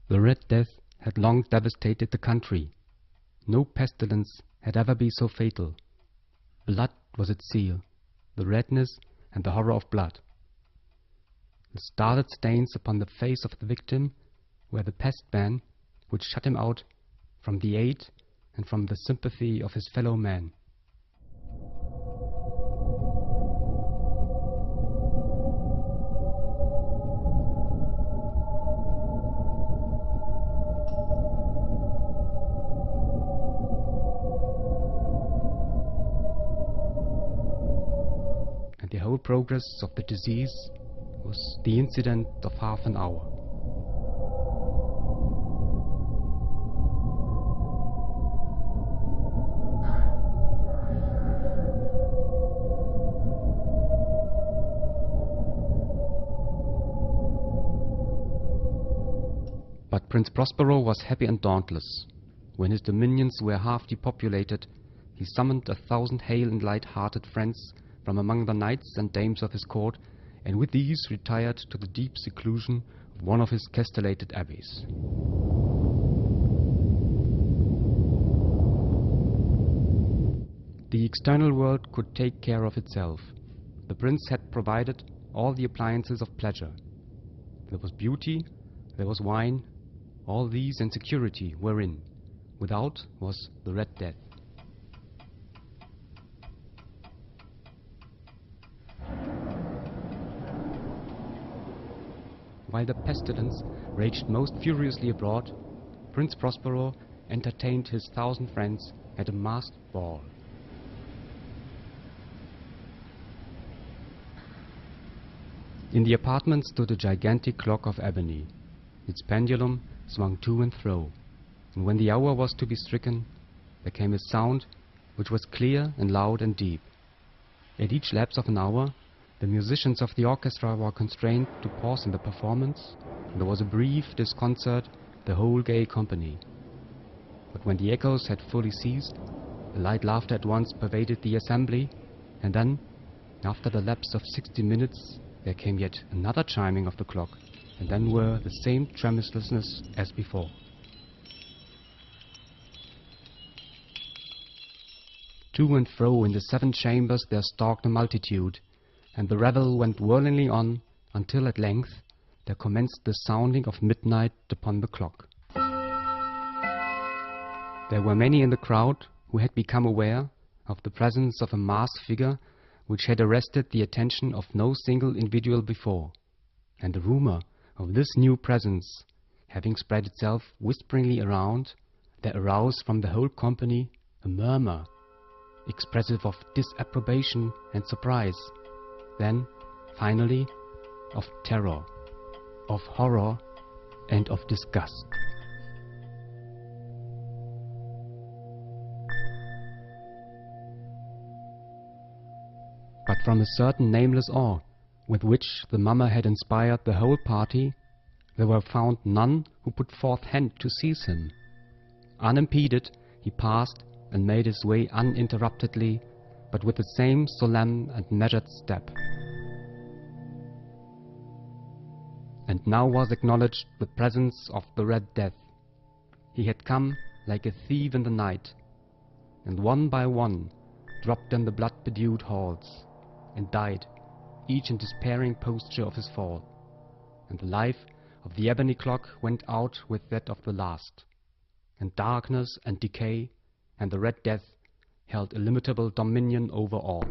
The Red Death had long devastated the country. No pestilence had ever been so fatal. Blood was its seal, the redness and the horror of blood. The starred stains upon the face of the victim were the pest ban which shut him out from the aid and from the sympathy of his fellow men. And the whole progress of the disease was the incident of half an hour. But Prince Prospero was happy and dauntless. When his dominions were half depopulated, he summoned 1,000 hale and light-hearted friends from among the knights and dames of his court, and with these retired to the deep seclusion of one of his castellated abbeys. The external world could take care of itself. The prince had provided all the appliances of pleasure. There was beauty, there was wine, all these and security were in. Without was the Red Death. While the pestilence raged most furiously abroad, Prince Prospero entertained his 1,000 friends at a masked ball. In the apartment stood a gigantic clock of ebony. Its pendulum swung to and fro, and when the hour was to be stricken, there came a sound which was clear and loud and deep. At each lapse of an hour, the musicians of the orchestra were constrained to pause in the performance, and there was a brief disconcert, the whole gay company. But when the echoes had fully ceased, a light laughter at once pervaded the assembly, and then, after the lapse of 60 minutes, there came yet another chiming of the clock, and then were the same tremulousness as before. To and fro in the 7 chambers there stalked a multitude, and the revel went whirlingly on until at length there commenced the sounding of midnight upon the clock. There were many in the crowd who had become aware of the presence of a masked figure which had arrested the attention of no single individual before, and the rumor of this new presence having spread itself whisperingly around, there arose from the whole company a murmur expressive of disapprobation and surprise, then, finally, of terror, of horror, and of disgust. But from a certain nameless awe with which the mummer had inspired the whole party, there were found none who put forth hand to seize him. Unimpeded, he passed and made his way uninterruptedly, but with the same solemn and measured step. And now was acknowledged the presence of the Red Death. He had come like a thief in the night, and one by one dropped in the blood-bedewed halls, and died, each in despairing posture of his fall. And the life of the ebony clock went out with that of the last, and darkness and decay and the Red Death held illimitable dominion over all.